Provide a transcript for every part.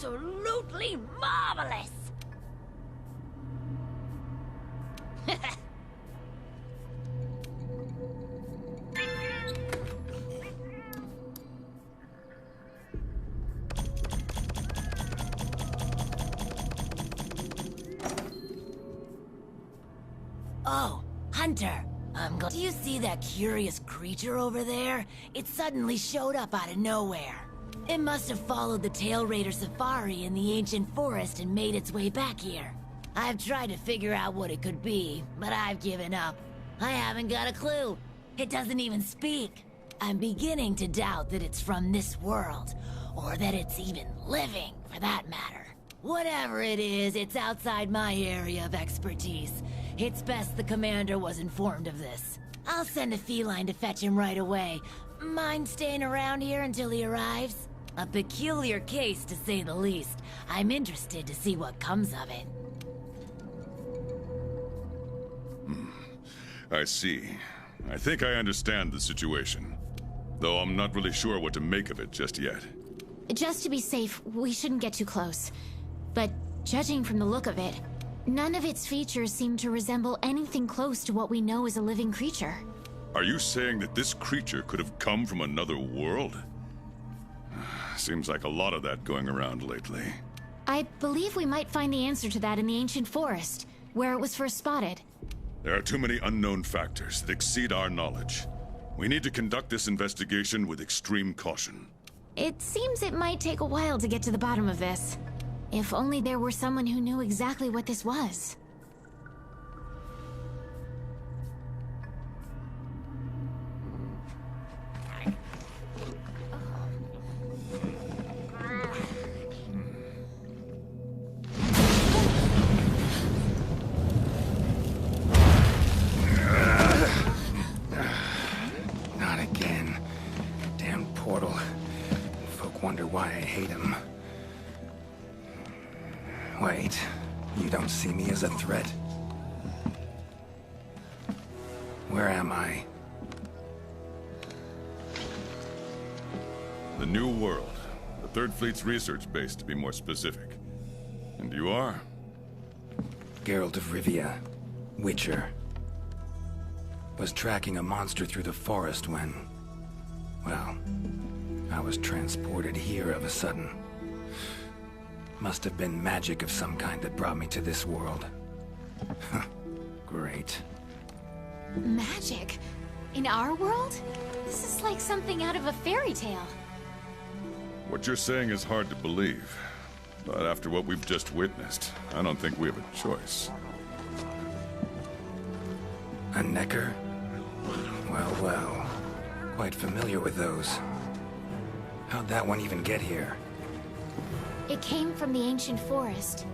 absolutely marvelous! Oh, Hunter. Do you see that curious creature over there? It suddenly showed up out of nowhere. It must have followed the Tail Raider safari in the ancient forest and made its way back here. I've tried to figure out what it could be, but I've given up. I haven't got a clue. It doesn't even speak. I'm beginning to doubt that it's from this world, or that it's even living, for that matter. Whatever it is, it's outside my area of expertise. It's best the commander was informed of this. I'll send a feline to fetch him right away. Mind staying around here until he arrives? A peculiar case, to say the least. I'm interested to see what comes of it. I see. I think I understand the situation. Though I'm not really sure what to make of it just yet. Just to be safe, we shouldn't get too close. But judging from the look of it, none of its features seem to resemble anything close to what we know is a living creature. Are you saying that this creature could have come from another world? Seems like a lot of that going around lately. I believe we might find the answer to that in the ancient forest, where it was first spotted. There are too many unknown factors that exceed our knowledge. We need to conduct this investigation with extreme caution. It seems it might take a while to get to the bottom of this. If only there were someone who knew exactly what this was. Not again. Damn portal. Folk wonder why I hate him. Wait, you don't see me as a threat? Where am I? The New World. The Third Fleet's research base, to be more specific. And you are? Geralt of Rivia, Witcher. Was tracking a monster through the forest when... well, I was transported here of a sudden. Must have been magic of some kind that brought me to this world. Great. Magic? In our world? This is like something out of a fairy tale. What you're saying is hard to believe. But after what we've just witnessed, I don't think we have a choice. A necker? Well, well. Quite familiar with those. How'd that one even get here? It came from the ancient forest.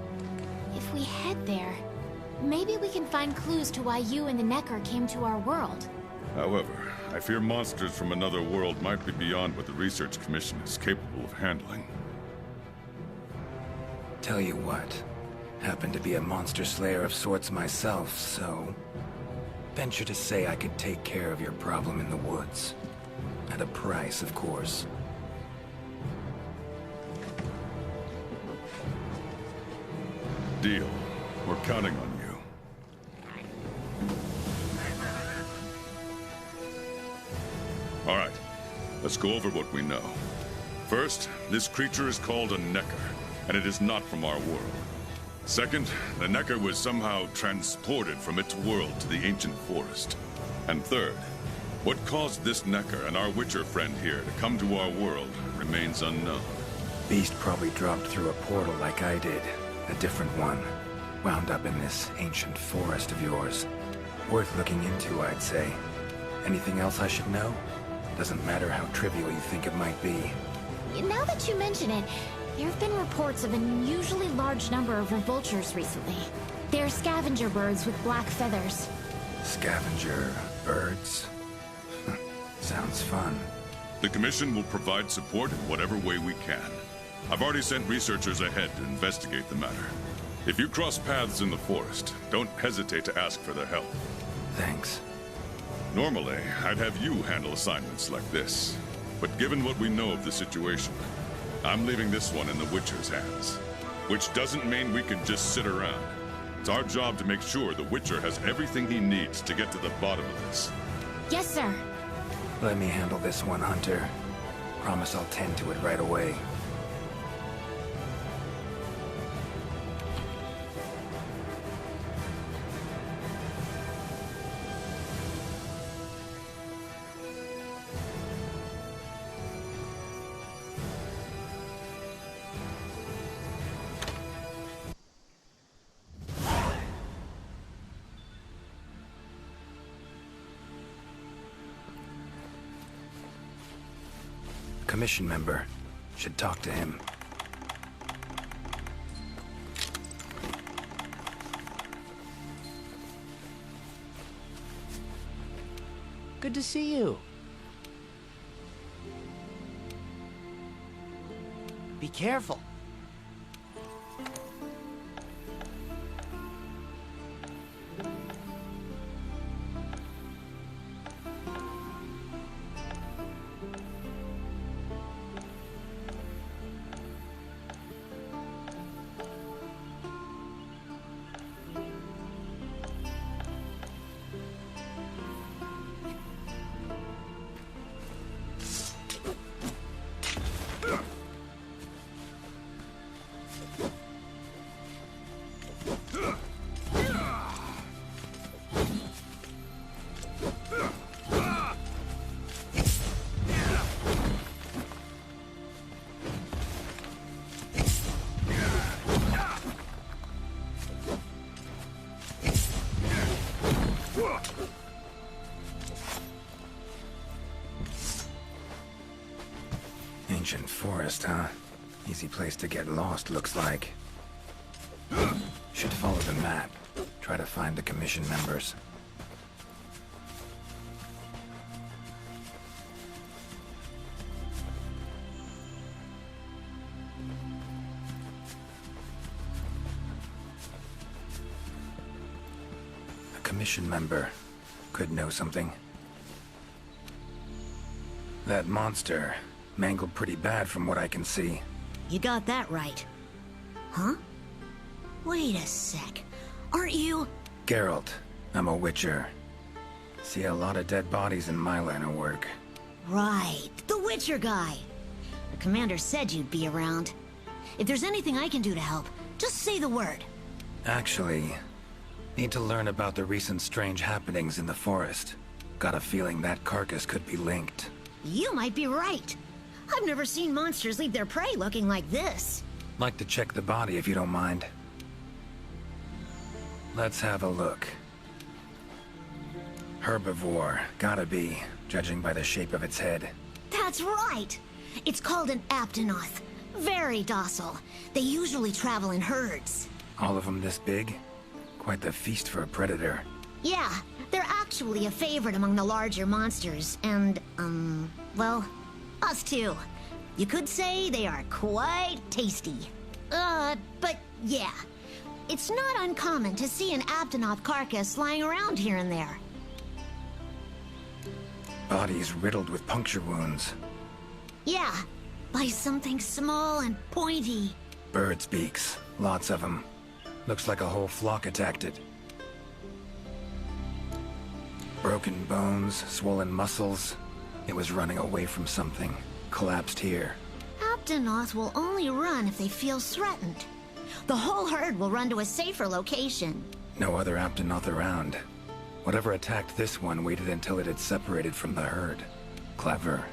If we head there, maybe we can find clues to why you and the Necker came to our world. However, I fear monsters from another world might be beyond what the Research Commission is capable of handling. Tell you what, happen to be a monster slayer of sorts myself, so... venture to say I could take care of your problem in the woods. At a price, of course. Deal. We're counting on you. All right. Let's go over what we know. First, this creature is called a Necker, and it is not from our world. Second, the Necker was somehow transported from its world to the ancient forest. And third, what caused this Necker and our Witcher friend here to come to our world remains unknown. Beast probably dropped through a portal like I did. A different one. Wound up in this ancient forest of yours. Worth looking into, I'd say. Anything else I should know? Doesn't matter how trivial you think it might be. Now that you mention it, there have been reports of an unusually large number of vultures recently. They're scavenger birds with black feathers. Scavenger birds? Sounds fun. The Commission will provide support in whatever way we can. I've already sent researchers ahead to investigate the matter. If you cross paths in the forest, don't hesitate to ask for their help. Thanks. Normally, I'd have you handle assignments like this. But given what we know of the situation, I'm leaving this one in the Witcher's hands. Which doesn't mean we can just sit around. It's our job to make sure the Witcher has everything he needs to get to the bottom of this. Yes, sir. Let me handle this one, Hunter. Promise I'll tend to it right away. Commission member. Should talk to him. Good to see you. Be careful. Ancient forest, huh? Easy place to get lost, looks like. Should follow the map. Try to find the commission members. A commission member could know something. That monster mangled pretty bad from what I can see. You got that right. Huh? Wait a sec. Aren't you... Geralt. I'm a Witcher. See a lot of dead bodies in my line of work. Right, the Witcher guy. The commander said you'd be around. If there's anything I can do to help, just say the word. Actually, need to learn about the recent strange happenings in the forest. Got a feeling that carcass could be linked. You might be right. I've never seen monsters leave their prey looking like this. Like to check the body if you don't mind. Let's have a look. Herbivore, gotta be, judging by the shape of its head. That's right. It's called an aptonoth. Very docile. They usually travel in herds. All of them this big? Quite the feast for a predator. Yeah, they're actually a favorite among the larger monsters, and, well, us too. You could say they are quite tasty. But yeah, it's not uncommon to see an aptonoth carcass lying around here and there. Bodies riddled with puncture wounds. Yeah, by something small and pointy. Birds' beaks, lots of them. Looks like a whole flock attacked it. Broken bones, swollen muscles. It was running away from something. Collapsed here. Aptonoth will only run if they feel threatened. The whole herd will run to a safer location. No other Aptonoth around. Whatever attacked this one waited until it had separated from the herd. Clever.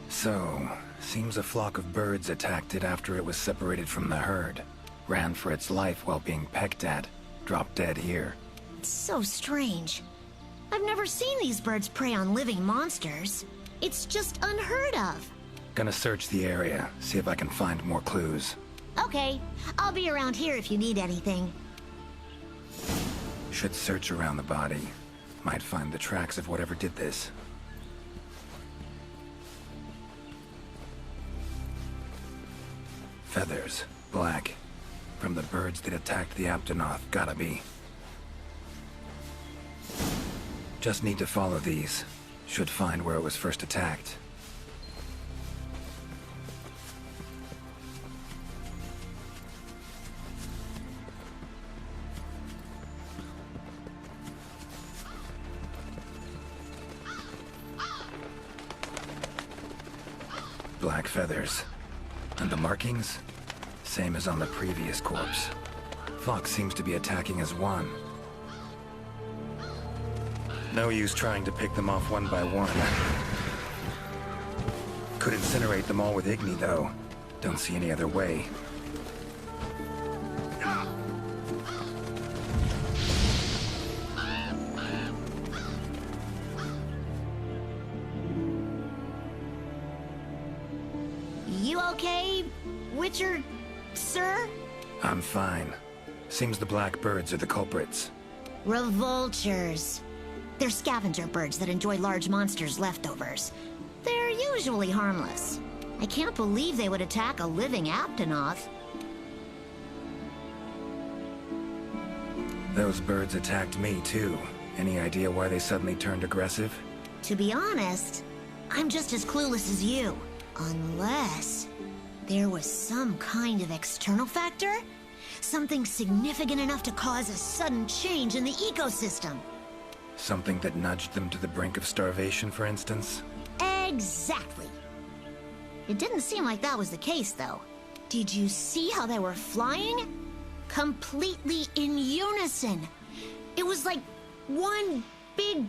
So, seems a flock of birds attacked it after it was separated from the herd. Ran for its life while being pecked at. Dropped dead here. It's so strange. I've never seen these birds prey on living monsters. It's just unheard of. Gonna search the area, see if I can find more clues. Okay, I'll be around here if you need anything. Should search around the body. Might find the tracks of whatever did this. Feathers, black. From the birds that attacked the Aptonoth, gotta be. Just need to follow these. Should find where it was first attacked. black feathers. And the markings? Same as on the previous corpse. Fox seems to be attacking as one. No use trying to pick them off one by one. Could incinerate them all with Igni, though. Don't see any other way. You okay, Witcher, sir? I'm fine. Seems the black birds are the culprits. Revoltures. They're scavenger birds that enjoy large monsters' leftovers. They're usually harmless. I can't believe they would attack a living Aptonoth. Those birds attacked me, too. Any idea why they suddenly turned aggressive? To be honest, I'm just as clueless as you. Unless there was some kind of external factor? Something significant enough to cause a sudden change in the ecosystem. Something that nudged them to the brink of starvation, for instance? Exactly. It didn't seem like that was the case, though. Did you see how they were flying? Completely in unison. It was like one big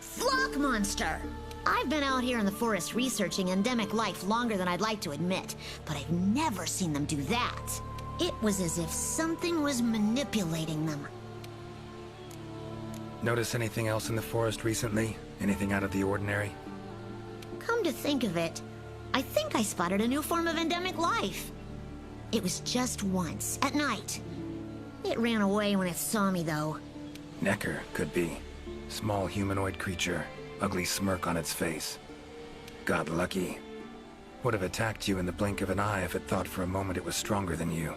flock monster. I've been out here in the forest researching endemic life longer than I'd like to admit, but I've never seen them do that. It was as if something was manipulating them. Notice anything else in the forest recently? Anything out of the ordinary? Come to think of it, I think I spotted a new form of endemic life. It was just once, at night. It ran away when it saw me, though. Necker, could be. Small humanoid creature, ugly smirk on its face. Got lucky. Would have attacked you in the blink of an eye if it thought for a moment it was stronger than you.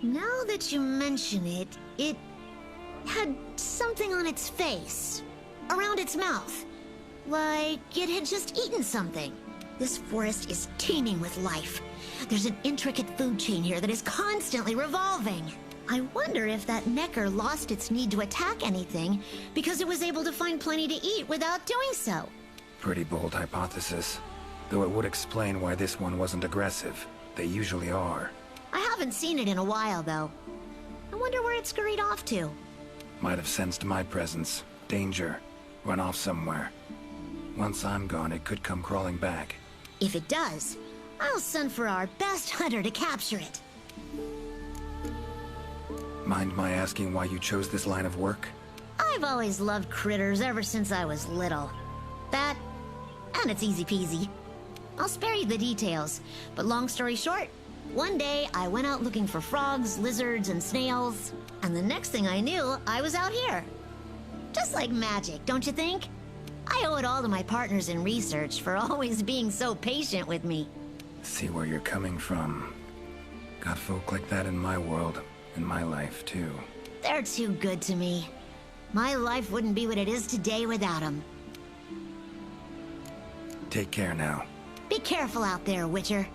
Now that you mention it, it had something on its face. Around its mouth. Like it had just eaten something. This forest is teeming with life. There's an intricate food chain here that is constantly revolving. I wonder if that Necker lost its need to attack anything because it was able to find plenty to eat without doing so. Pretty bold hypothesis. Though it would explain why this one wasn't aggressive. They usually are. I haven't seen it in a while, though. I wonder where it scurried off to. Might have sensed my presence. Danger. Run off somewhere. Once I'm gone, it could come crawling back. If it does, I'll send for our best hunter to capture it. Mind my asking why you chose this line of work? I've always loved critters ever since I was little. That, and it's easy peasy. I'll spare you the details, but long story short, one day I went out looking for frogs, lizards, and snails, and the next thing I knew, I was out here. Just like magic, don't you think? I owe it all to my partners in research for always being so patient with me. See where you're coming from. Got folk like that in my world, in my life, too. They're too good to me. My life wouldn't be what it is today without them. Take care now. Be careful out there, Witcher.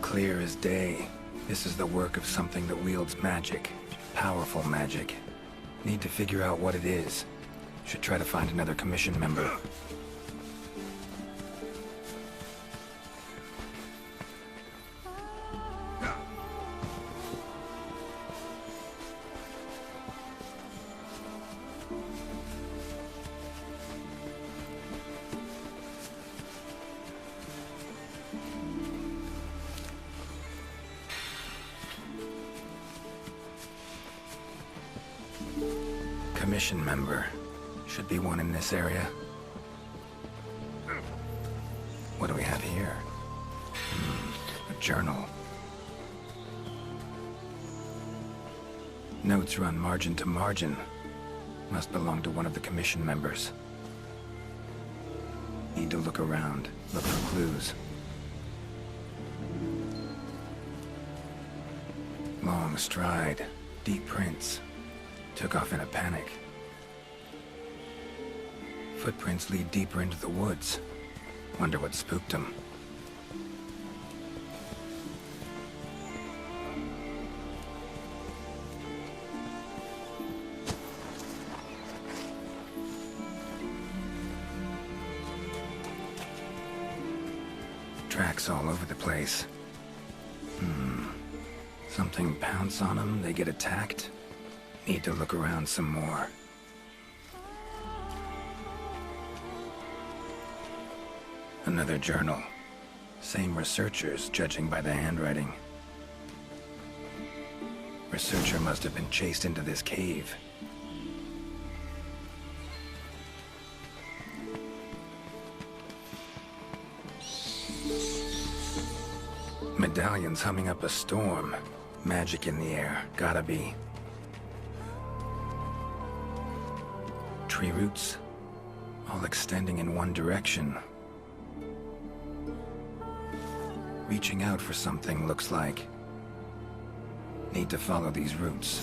Clear as day. This is the work of something that wields magic. Powerful magic. Need to figure out what it is. Should try to find another commission member. Commission member. Should be one in this area. What do we have here? A journal. Notes run margin to margin. Must belong to one of the commission members. Need to look around. Look for clues. Long stride. Deep prints. Took off in a panic. Footprints lead deeper into the woods. Wonder what spooked him. tracks all over the place. Something pounce on them, they get attacked. Need to look around some more. Another journal. Same researchers, judging by the handwriting. Researcher must have been chased into this cave. Medallions humming up a storm. Magic in the air, gotta be. Tree roots, all extending in one direction. Reaching out for something, looks like. Need to follow these roots.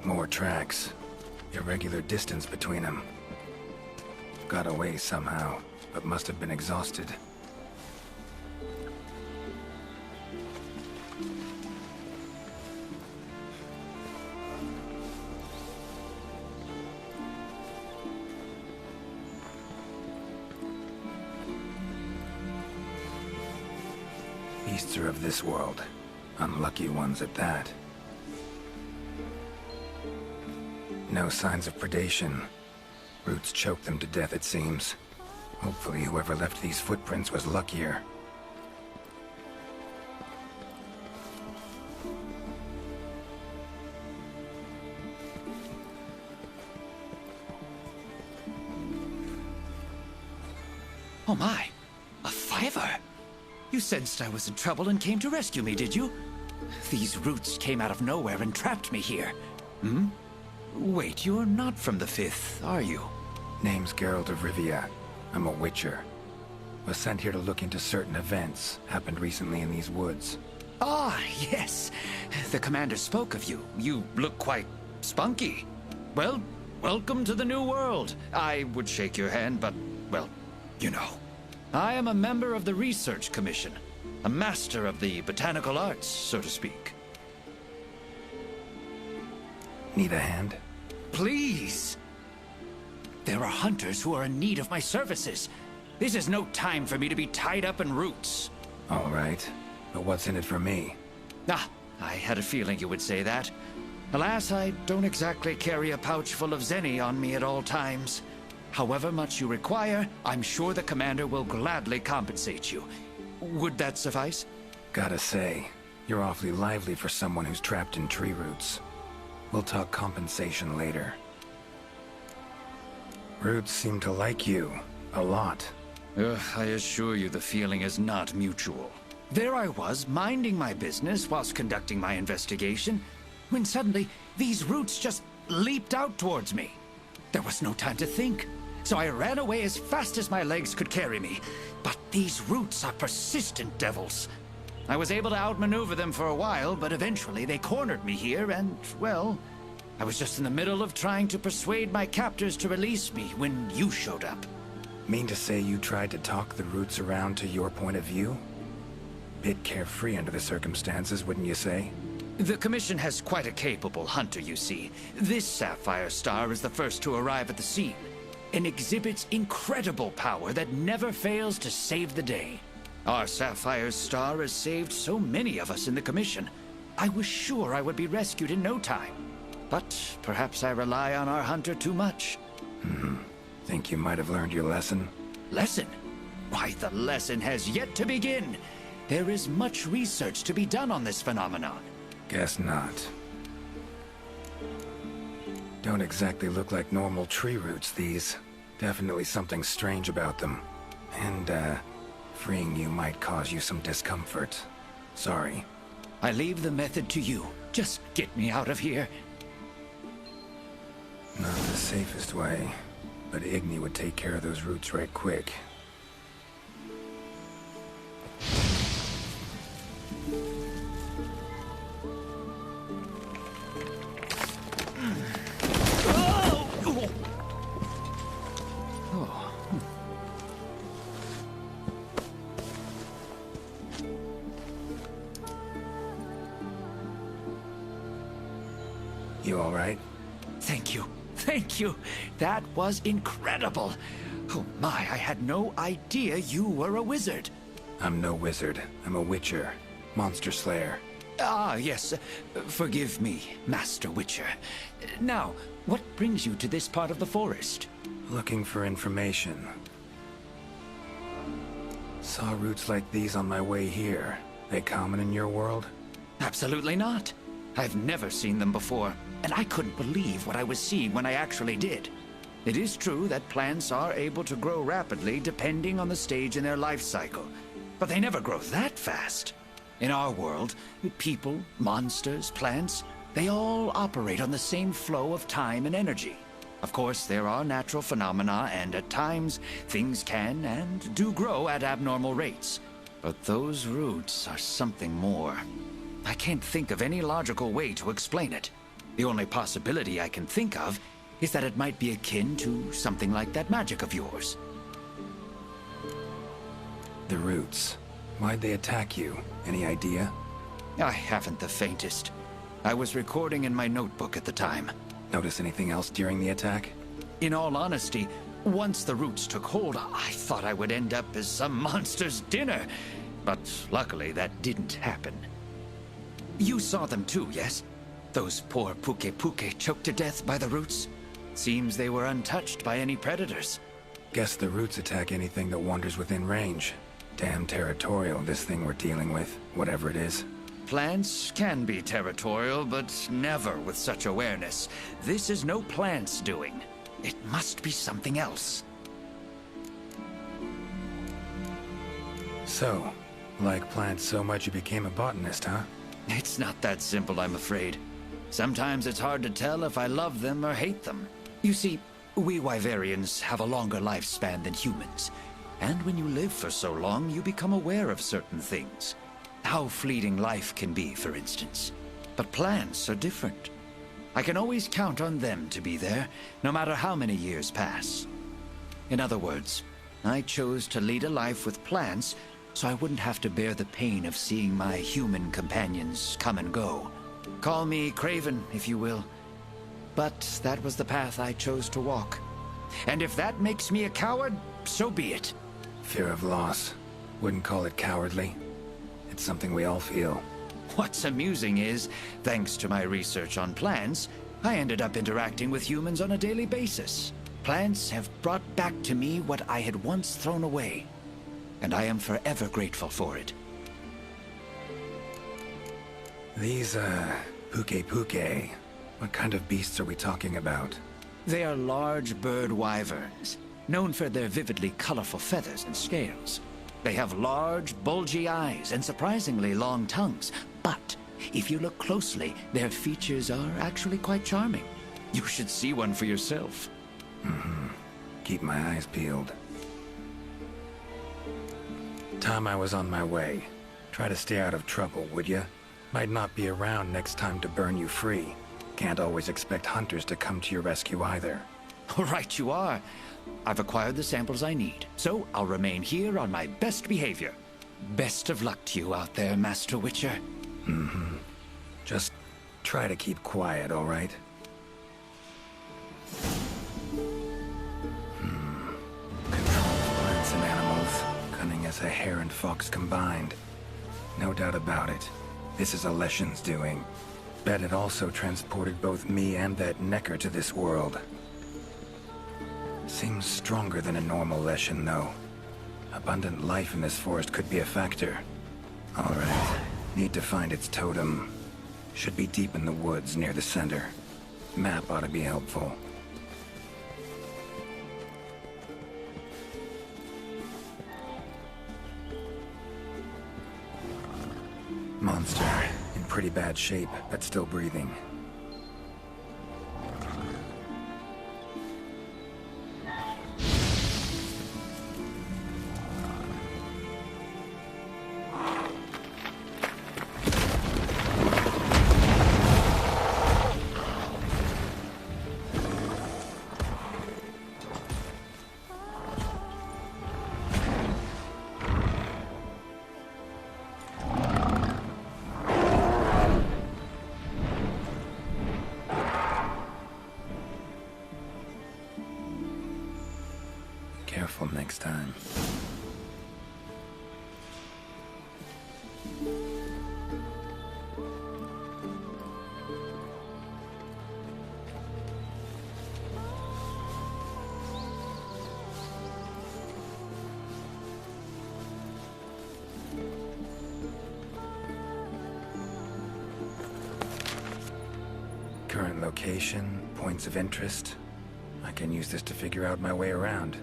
More tracks. Irregular distance between them. Got away somehow, but must have been exhausted. Beasts are of this world. Unlucky ones at that. No signs of predation. Roots choke them to death, it seems. Hopefully whoever left these footprints was luckier. Oh my, a fiver! You sensed I was in trouble and came to rescue me, did you? These roots came out of nowhere and trapped me here. Hmm? Wait, you're not from the Fifth, are you? Name's Geralt of Rivia. I'm a witcher. Was sent here to look into certain events happened recently in these woods. Ah, yes. The commander spoke of you. You look quite spunky. Well, welcome to the new world. I would shake your hand, but, well, you know. I am a member of the Research Commission. A master of the botanical arts, so to speak. Need a hand? Please! There are hunters who are in need of my services. This is no time for me to be tied up in roots. All right. But what's in it for me? Ah, I had a feeling you would say that. Alas, I don't exactly carry a pouch full of zenny on me at all times. However much you require, I'm sure the commander will gladly compensate you. Would that suffice? Gotta say, you're awfully lively for someone who's trapped in tree roots. We'll talk compensation later. Roots seem to like you. A lot. I assure you the feeling is not mutual. There I was, minding my business whilst conducting my investigation, when suddenly these roots just leaped out towards me. There was no time to think, so I ran away as fast as my legs could carry me. But these roots are persistent devils. I was able to outmaneuver them for a while, but eventually they cornered me here and, well, I was just in the middle of trying to persuade my captors to release me when you showed up. Mean to say you tried to talk the roots around to your point of view? Bit carefree under the circumstances, wouldn't you say? The Commission has quite a capable hunter, you see. This Sapphire Star is the first to arrive at the scene, and exhibits incredible power that never fails to save the day. Our Sapphire Star has saved so many of us in the Commission. I was sure I would be rescued in no time. But perhaps I rely on our hunter too much. Think you might have learned your lesson? Lesson? Why, the lesson has yet to begin. There is much research to be done on this phenomenon. Guess not. Don't exactly look like normal tree roots, these. Definitely something strange about them. And, freeing you might cause you some discomfort. Sorry. I leave the method to you. Just get me out of here. Not the safest way, but Igni would take care of those roots right quick. You all right? Thank you. Thank you. That was incredible. Oh my, I had no idea you were a wizard. I'm no wizard. I'm a witcher. Monster slayer. Ah, yes. Forgive me, Master Witcher. Now, what brings you to this part of the forest? Looking for information. Saw roots like these on my way here. They common in your world? Absolutely not. I've never seen them before, and I couldn't believe what I was seeing when I actually did. It is true that plants are able to grow rapidly depending on the stage in their life cycle, but they never grow that fast. In our world, people, monsters, plants, they all operate on the same flow of time and energy. Of course, there are natural phenomena, and at times, things can and do grow at abnormal rates. But those roots are something more. I can't think of any logical way to explain it. The only possibility I can think of is that it might be akin to something like that magic of yours. The roots. Why'd they attack you? Any idea? I haven't the faintest. I was recording in my notebook at the time. Notice anything else during the attack? In all honesty, once the roots took hold, I thought I would end up as some monster's dinner. But luckily, that didn't happen. You saw them too, yes? Those poor Puke choked to death by the roots? Seems they were untouched by any predators. Guess the roots attack anything that wanders within range. Damn territorial, this thing we're dealing with, whatever it is. Plants can be territorial, but never with such awareness. This is no plant's doing. It must be something else. So, like plants so much you became a botanist, huh? It's not that simple, I'm afraid. Sometimes it's hard to tell if I love them or hate them. You see, we Wyverians have a longer lifespan than humans. And when you live for so long, you become aware of certain things. How fleeting life can be, for instance. But plants are different. I can always count on them to be there, no matter how many years pass. In other words, I chose to lead a life with plants so I wouldn't have to bear the pain of seeing my human companions come and go. Call me craven, if you will. But that was the path I chose to walk. And if that makes me a coward, so be it. Fear of loss. Wouldn't call it cowardly. It's something we all feel. What's amusing is, thanks to my research on plants, I ended up interacting with humans on a daily basis. Plants have brought back to me what I had once thrown away. And I am forever grateful for it. These, Puke. What kind of beasts are we talking about? They are large bird wyverns, known for their vividly colorful feathers and scales. They have large, bulgy eyes and surprisingly long tongues. But if you look closely, their features are actually quite charming. You should see one for yourself. Keep my eyes peeled. Time I was on my way. Try to stay out of trouble, would ya? Might not be around next time to burn you free. Can't always expect hunters to come to your rescue either. Right you are. I've acquired the samples I need, so I'll remain here on my best behavior. Best of luck to you out there, Master Witcher. Just try to keep quiet, all right? Control of plants and animals. Cunning as a hare and fox combined. No doubt about it. This is a Leshen's doing. Bet it also transported both me and that Necker to this world. Seems stronger than a normal Leshen, though. Abundant life in this forest could be a factor. All right. Need to find its totem. Should be deep in the woods near the center. Map ought to be helpful. Monster. In pretty bad shape, but still breathing. next time. Current location, points of interest. I can use this to figure out my way around.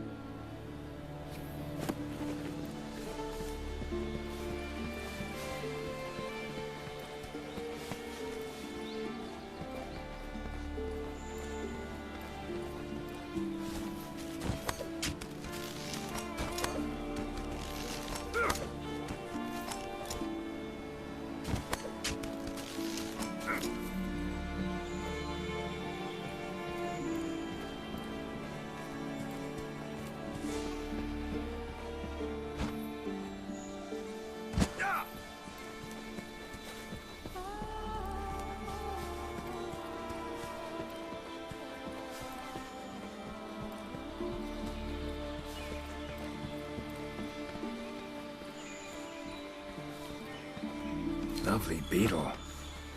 Lovely beetle.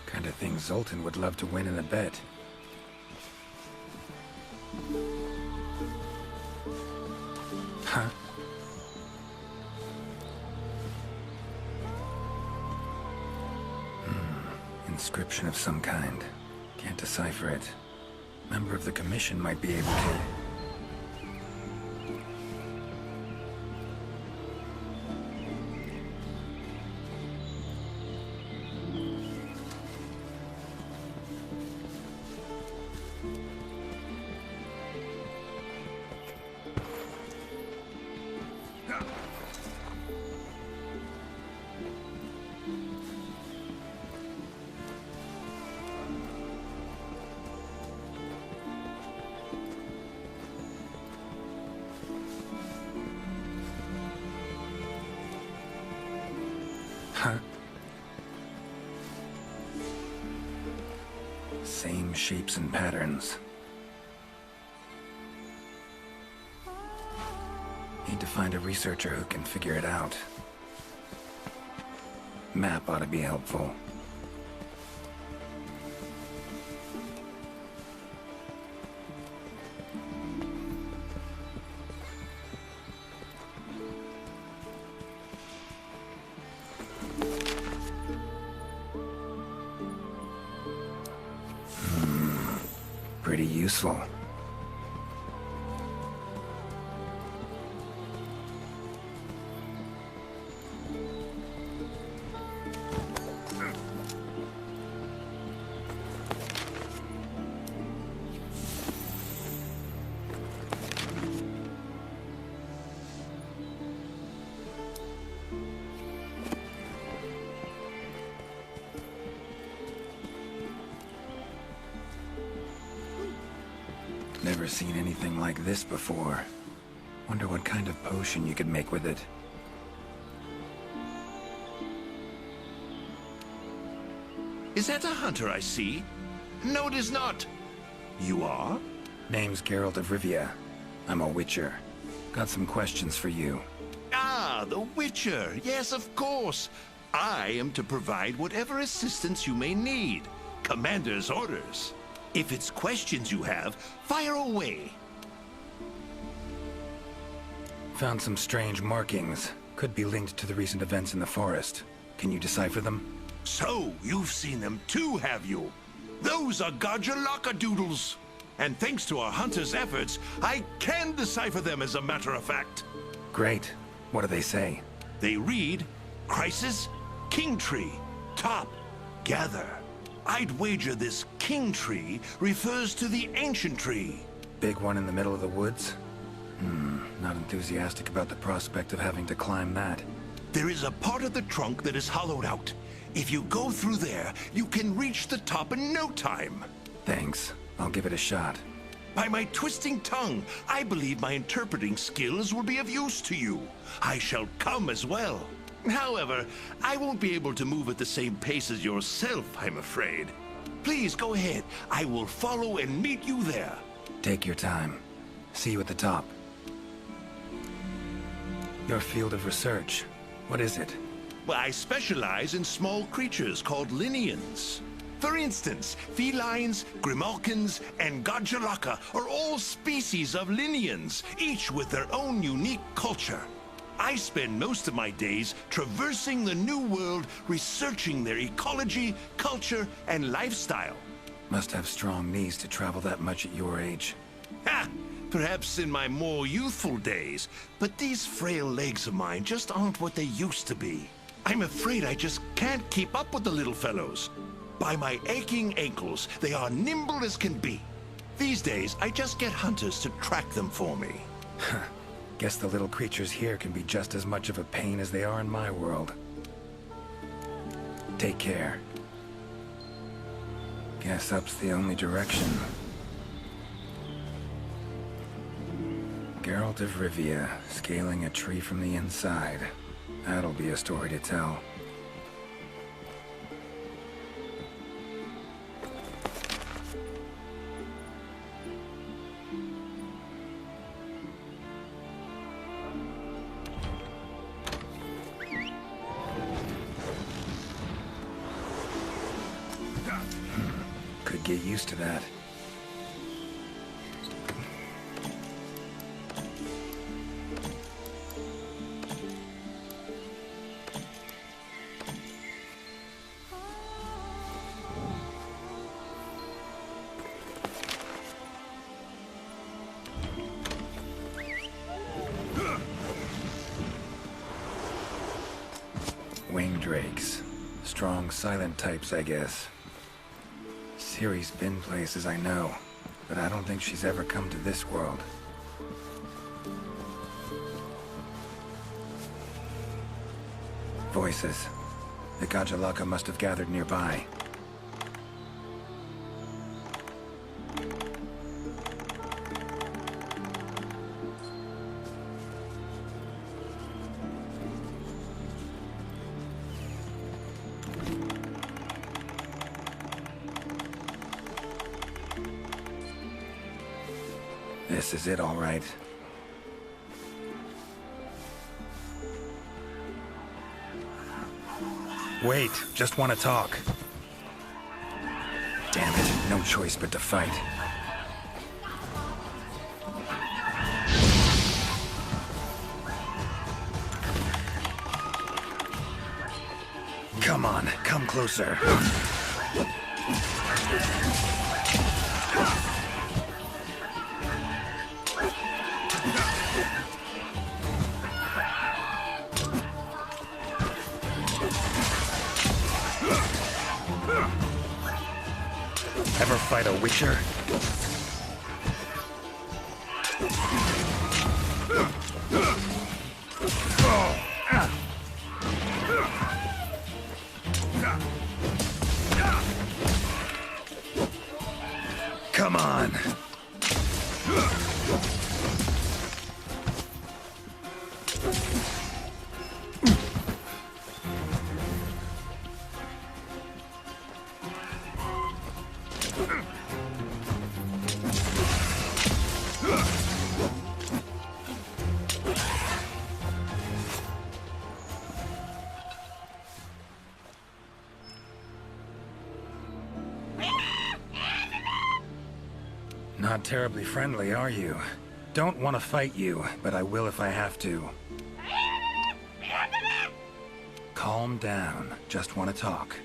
Kind of thing Zoltan would love to win in a bet. Huh? Inscription of some kind. Can't decipher it. Member of the Commission might be able to. Huh? Same shapes and patterns. Need to find a researcher who can figure it out. Map ought to be helpful. Pretty useful. Never seen anything like this before. Wonder what kind of potion you could make with it. Is that a hunter I see? No, it is not. You are? Name's Geralt of Rivia. I'm a witcher. Got some questions for you. Ah, the Witcher. Yes, of course. I am to provide whatever assistance you may need. Commander's orders. If it's questions you have, fire away. Found some strange markings. Could be linked to the recent events in the forest. Can you decipher them? So, you've seen them too, have you? Those are Gajalaka doodles. And thanks to our hunter's efforts, I can decipher them as a matter of fact. Great. What do they say? They read, Crisis, King Tree, Top, Gather. I'd wager this King Tree refers to the ancient tree. Big one in the middle of the woods? Not enthusiastic about the prospect of having to climb that. There is a part of the trunk that is hollowed out. If you go through there, you can reach the top in no time. Thanks. I'll give it a shot. By my twisting tongue, I believe my interpreting skills will be of use to you. I shall come as well. However, I won't be able to move at the same pace as yourself, I'm afraid. Please go ahead. I will follow and meet you there. Take your time. See you at the top. Your field of research. What is it? Well, I specialize in small creatures called Linians. For instance, felines, grimalkins, and Gajalaka are all species of Linians, each with their own unique culture. I spend most of my days traversing the New World, researching their ecology, culture, and lifestyle. Must have strong knees to travel that much at your age. Ha! Perhaps in my more youthful days, but these frail legs of mine just aren't what they used to be. I'm afraid I just can't keep up with the little fellows. By my aching ankles, they are nimble as can be. These days, I just get hunters to track them for me. Guess the little creatures here can be just as much of a pain as they are in my world. Take care. Guess up's the only direction. Geralt of Rivia, scaling a tree from the inside. That'll be a story to tell. Could get used to that. Winged drakes. Strong, silent types, I guess. Ciri's been places, I know, but I don't think she's ever come to this world. Voices. The Gajalaka must have gathered nearby. This is it, all right. Wait, just want to talk. Damn it, no choice but to fight. Come on, come closer. Ever fight a witcher? Come on. Not terribly friendly, are you? Don't want to fight you, but I will if I have to. Calm down. Just want to talk.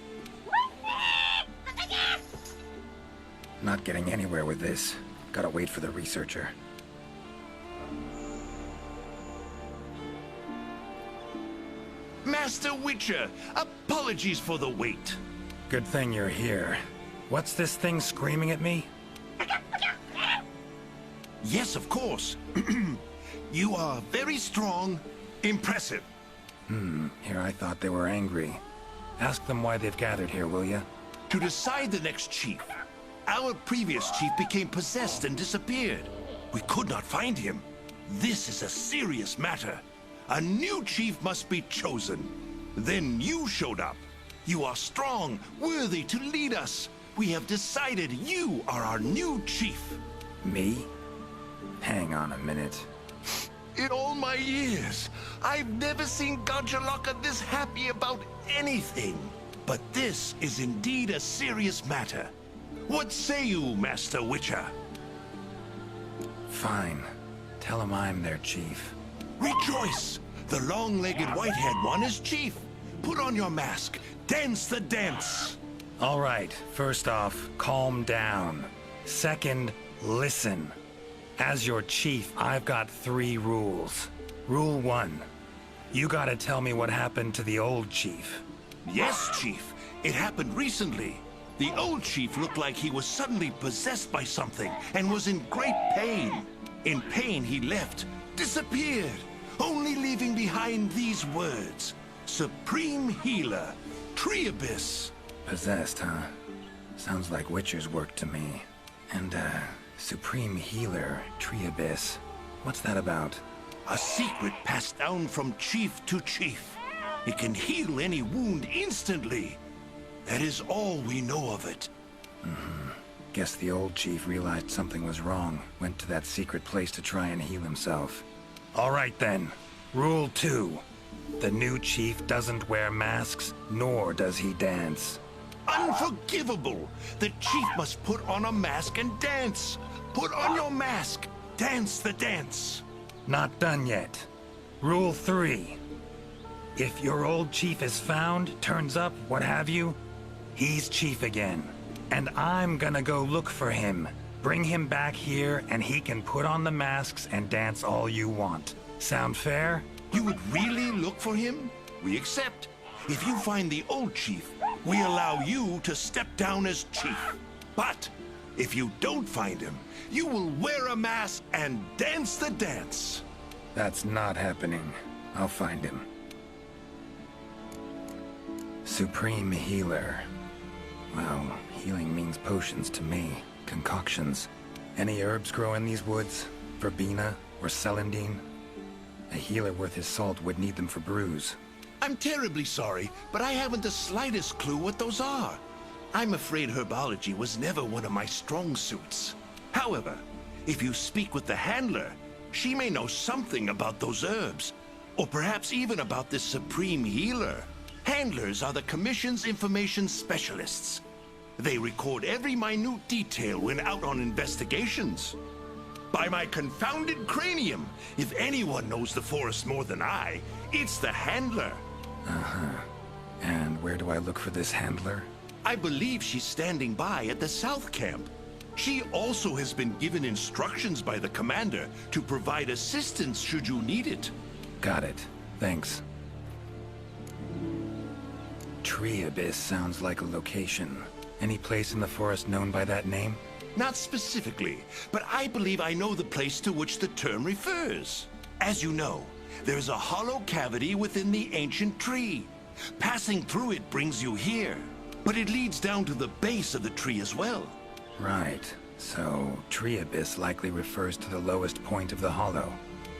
Not getting anywhere with this. Gotta wait for the researcher. Master Witcher, apologies for the wait. Good thing you're here. What's this thing screaming at me? Yes, of course. You are very strong, impressive. Here I thought they were angry. Ask them why they've gathered here, will ya? To decide the next chief. Our previous chief became possessed and disappeared. We could not find him. This is a serious matter. A new chief must be chosen. Then you showed up. You are strong, worthy to lead us. We have decided you are our new chief. Me? Hang on a minute. In all my years, I've never seen Gajalaka this happy about anything. But this is indeed a serious matter. What say you, Master Witcher? Fine. Tell him I'm their chief. Rejoice! The long-legged white-haired one is chief. Put on your mask. Dance the dance. All right, first off, calm down. Second, listen. As your chief, I've got 3 rules. Rule 1. You gotta tell me what happened to the old chief. Yes, Chief. It happened recently. The old chief looked like he was suddenly possessed by something and was in great pain. In pain, he left, disappeared, only leaving behind these words. Supreme Healer, Triabis. Possessed, huh? Sounds like Witcher's work to me. And, Supreme Healer, Triabis. What's that about? A secret passed down from chief to chief. It can heal any wound instantly. That is all we know of it. Guess the old chief realized something was wrong, went to that secret place to try and heal himself. All right then. Rule 2. The new chief doesn't wear masks, nor does he dance. Unforgivable! The chief must put on a mask and dance. Put on your mask. Dance the dance. Not done yet. Rule 3. If your old chief is found, turns up, what have you, he's chief again. And I'm gonna go look for him. Bring him back here, and he can put on the masks and dance all you want. Sound fair? You would really look for him? We accept. If you find the old chief, we allow you to step down as chief. But if you don't find him, you will wear a mask and dance the dance. That's not happening. I'll find him. Supreme Healer. Well, healing means potions to me. Concoctions. Any herbs grow in these woods? Verbena or celandine? A healer worth his salt would need them for brews. I'm terribly sorry, but I haven't the slightest clue what those are. I'm afraid herbology was never one of my strong suits. However, if you speak with the handler, she may know something about those herbs, or perhaps even about this Supreme Healer. Handlers are the Commission's information specialists. They record every minute detail when out on investigations. By my confounded cranium, if anyone knows the forest more than I, it's the handler. And where do I look for this handler? I believe she's standing by at the South Camp. She also has been given instructions by the commander to provide assistance should you need it. Got it. Thanks. Triabis sounds like a location. Any place in the forest known by that name? Not specifically, but I believe I know the place to which the term refers. As you know, there's a hollow cavity within the ancient tree. Passing through it brings you here, but it leads down to the base of the tree as well. Right. So, Triabis likely refers to the lowest point of the hollow.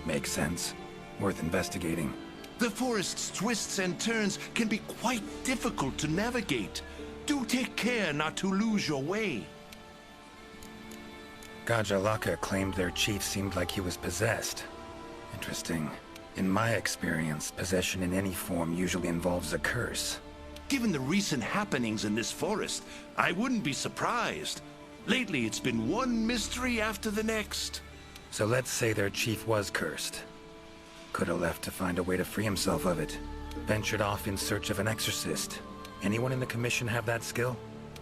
Makes sense. Worth investigating. The forest's twists and turns can be quite difficult to navigate. Do take care not to lose your way. Gajalaka claimed their chief seemed like he was possessed. Interesting. In my experience, possession in any form usually involves a curse. Given the recent happenings in this forest, I wouldn't be surprised. Lately, it's been one mystery after the next. So let's say their chief was cursed. Could have left to find a way to free himself of it. Ventured off in search of an exorcist. Anyone in the Commission have that skill?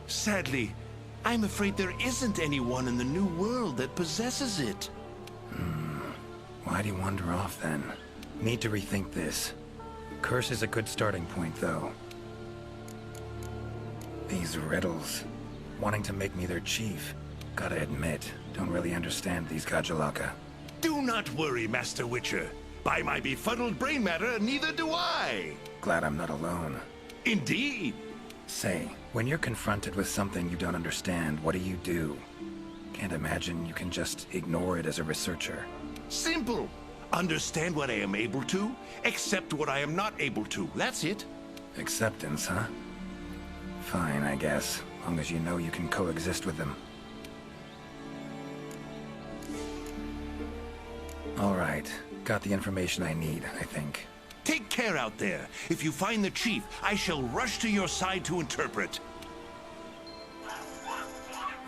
Sadly, I'm afraid there isn't anyone in the New World that possesses it. Why'd he wander off then? Need to rethink this. Curse is a good starting point, though. These riddles. Wanting to make me their chief. Gotta admit, don't really understand these Gajalaka. Do not worry, Master Witcher. By my befuddled brain matter, neither do I. Glad I'm not alone. Indeed. Say, when you're confronted with something you don't understand, what do? Can't imagine you can just ignore it as a researcher. Simple. Understand what I am able to, accept what I am not able to. That's it. Acceptance, huh? Fine, I guess. Long as you know you can coexist with them. All right. Got the information I need, I think. Take care out there. If you find the chief, I shall rush to your side to interpret.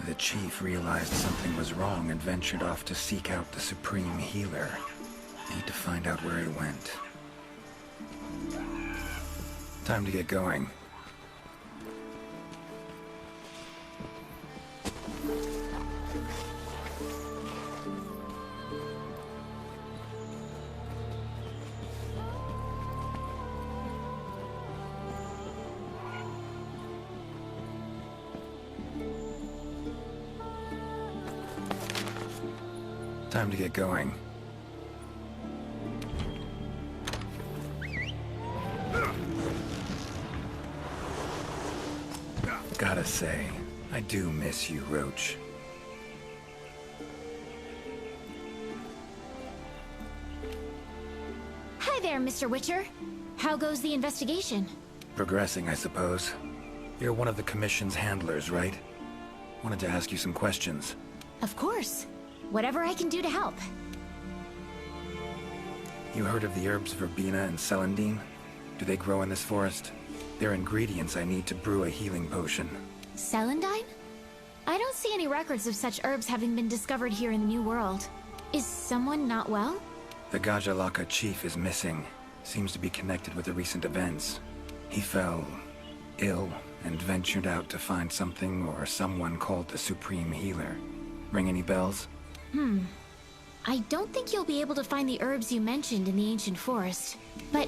The chief realized something was wrong and ventured off to seek out the Supreme Healer. Need to find out where he went. Time to get going. Time to get going. Gotta say, I do miss you, Roach. Hi there, Mr. Witcher. How goes the investigation? Progressing, I suppose. You're one of the Commission's handlers, right? Wanted to ask you some questions. Of course. Whatever I can do to help. You heard of the herbs verbena and celandine? Do they grow in this forest? They're ingredients I need to brew a healing potion. Celandine? I don't see any records of such herbs having been discovered here in the New World. Is someone not well? The Gajalaka Chief is missing. Seems to be connected with the recent events. He fell ill and ventured out to find something or someone called the Supreme Healer. Ring any bells? I don't think you'll be able to find the herbs you mentioned in the ancient forest, but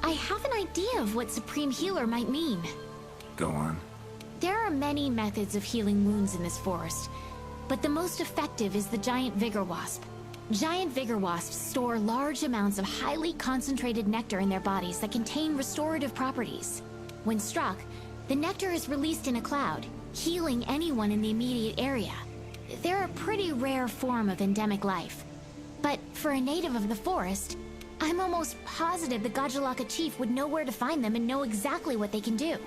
I have an idea of what Supreme Healer might mean. Go on. There are many methods of healing wounds in this forest, but the most effective is the giant vigor wasp. Giant vigor wasps store large amounts of highly concentrated nectar in their bodies that contain restorative properties. When struck, the nectar is released in a cloud, healing anyone in the immediate area. They're a pretty rare form of endemic life. But for a native of the forest, I'm almost positive the Gajalaka Chief would know where to find them and know exactly what they can do.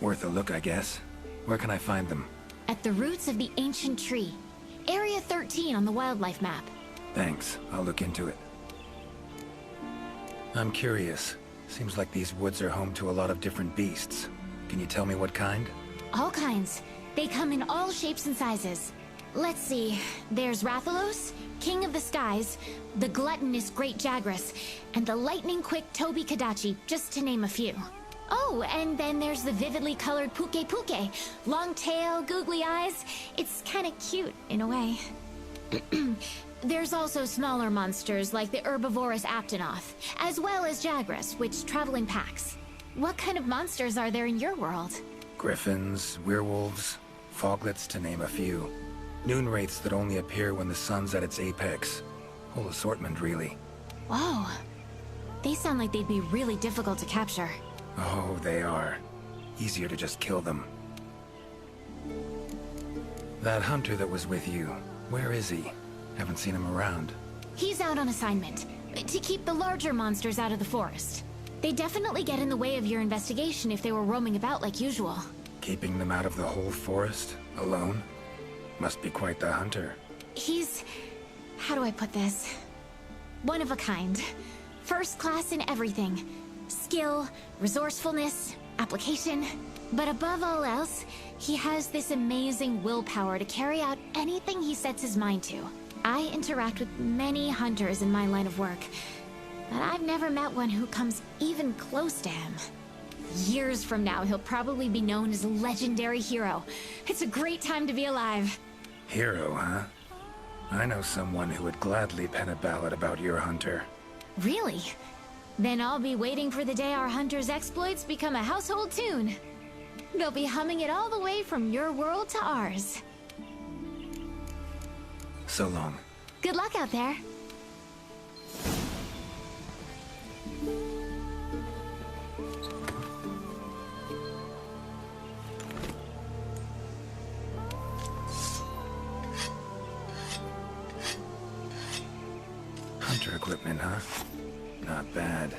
Worth a look, I guess. Where can I find them? At the roots of the ancient tree. Area 13 on the wildlife map. Thanks. I'll look into it. I'm curious. Seems like these woods are home to a lot of different beasts. Can you tell me what kind? All kinds. They come in all shapes and sizes. Let's see. There's Rathalos, King of the Skies, the gluttonous Great Jagras, and the lightning-quick Toby Kadachi, just to name a few. Oh, and then there's the vividly colored Puke Puke. Long tail, googly eyes. It's kinda cute, in a way. There's also smaller monsters like the herbivorous Aptonoth, as well as Jagras, which travel in packs. What kind of monsters are there in your world? Griffins, werewolves, foglets, to name a few. Noon wraiths that only appear when the sun's at its apex. Whole assortment, really. Whoa. They sound like they'd be really difficult to capture. Oh, they are. Easier to just kill them. That hunter that was with you, where is he? Haven't seen him around. He's out on assignment, to keep the larger monsters out of the forest. They definitely get in the way of your investigation if they were roaming about like usual. Keeping them out of the whole forest? Alone? Must be quite the hunter. He's... how do I put this? One of a kind. First class in everything. Skill, resourcefulness, application. But above all else, he has this amazing willpower to carry out anything he sets his mind to. I interact with many hunters in my line of work, but I've never met one who comes even close to him. Years from now, he'll probably be known as a legendary hero. It's a great time to be alive. Hero, huh? I know someone who would gladly pen a ballad about your hunter. Really? Then I'll be waiting for the day our hunter's exploits become a household tune. They'll be humming it all the way from your world to ours. So long. Good luck out there. Hunter equipment, huh? Not bad.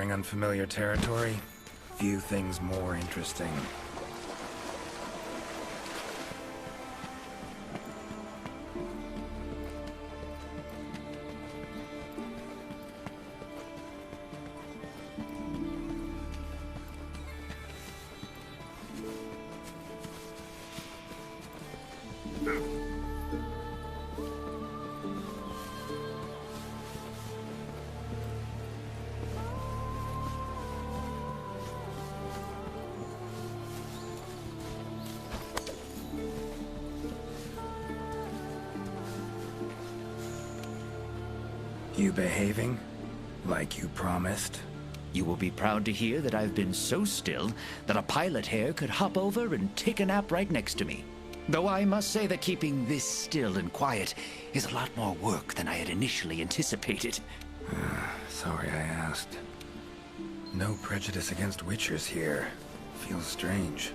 Entering unfamiliar territory? Few things more interesting. You behaving? Like you promised? You will be proud to hear that I've been so still that a pilot hair could hop over and take a nap right next to me. Though I must say that keeping this still and quiet is a lot more work than I had initially anticipated. Sorry I asked. No prejudice against Witchers here. Feels strange.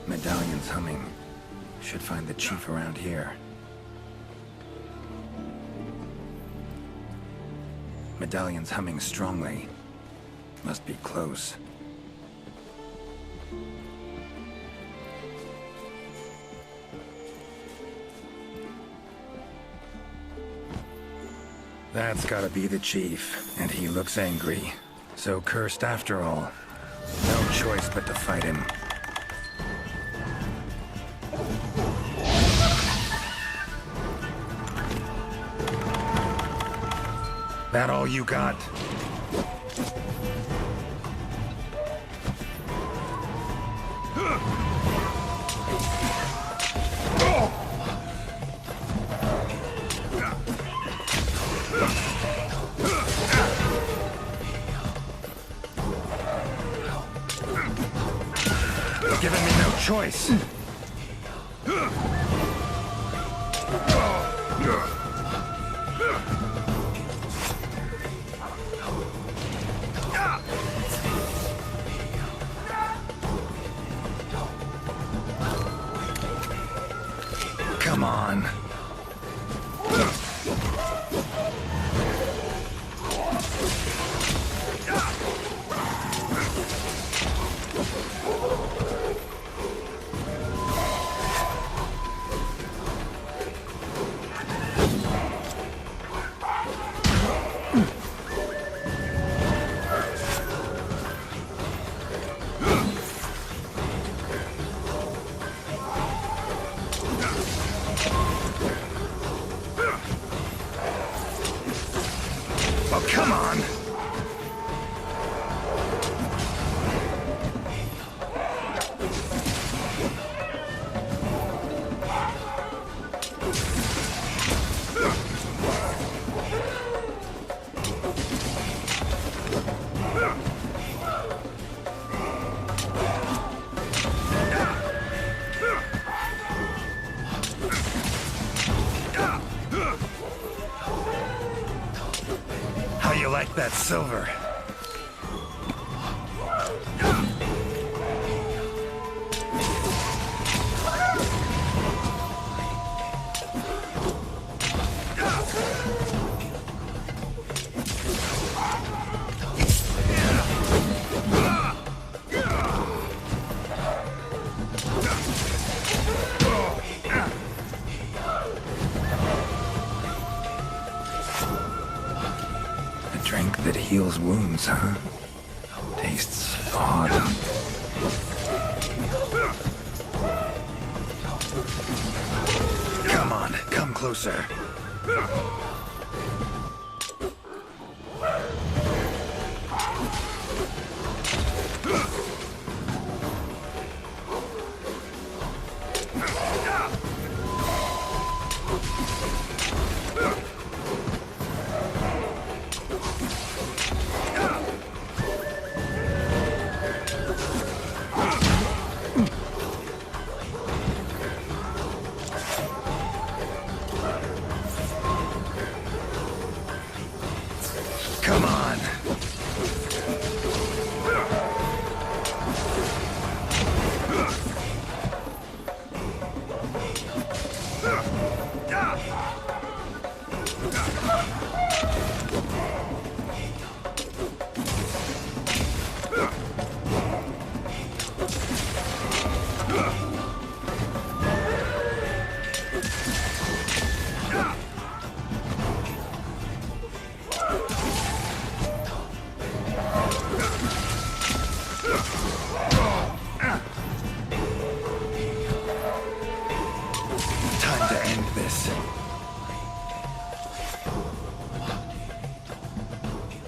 Medallion's humming. Should find the chief around here. Medallion's humming strongly. Must be close. That's gotta be the chief, and he looks angry. So cursed after all. No choice but to fight him. That all you got? Giving me no choice. Come on. Oh, come on! How you like that silver? A drink that heals wounds, huh? Tastes odd. on, come closer. Come on. Time to end this.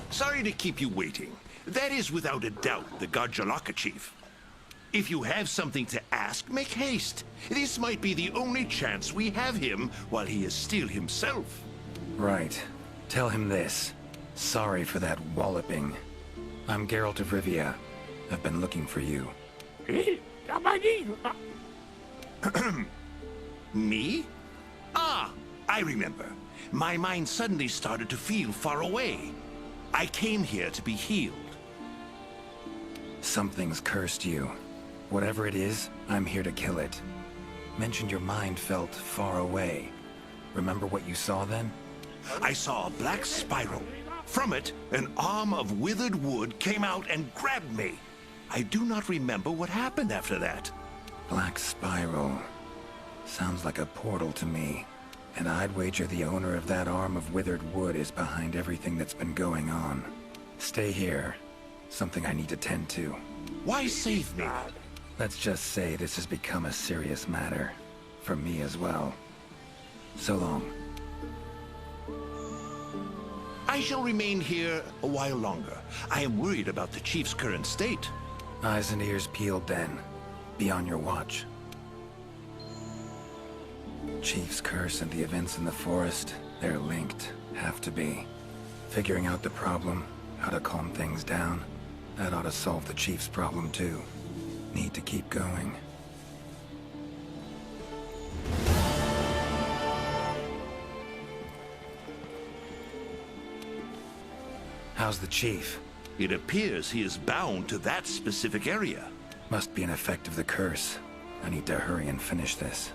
Sorry to keep you waiting. That is without a doubt the Gajalaka Chief. If you have something to ask, make haste. This might be the only chance we have him while he is still himself. Right. Tell him this. Sorry for that walloping. I'm Geralt of Rivia. I've been looking for you. Me? Ah, I remember. My mind suddenly started to feel far away. I came here to be healed. Something's cursed you. Whatever it is, I'm here to kill it. Mentioned your mind felt far away. Remember what you saw then? I saw a black spiral. From it, an arm of withered wood came out and grabbed me. I do not remember what happened after that. Black spiral. Sounds like a portal to me. And I'd wager the owner of that arm of withered wood is behind everything that's been going on. Stay here. Something I need to tend to. Why save me? Let's just say this has become a serious matter. For me as well. So long. I shall remain here a while longer. I am worried about the Chief's current state. Eyes and ears peeled then. Be on your watch. Chief's curse and the events in the forest, they're linked. Have to be. Figuring out the problem, how to calm things down, that ought to solve the Chief's problem too. Need to keep going. How's the Chief? It appears he is bound to that specific area. Must be an effect of the curse. I need to hurry and finish this.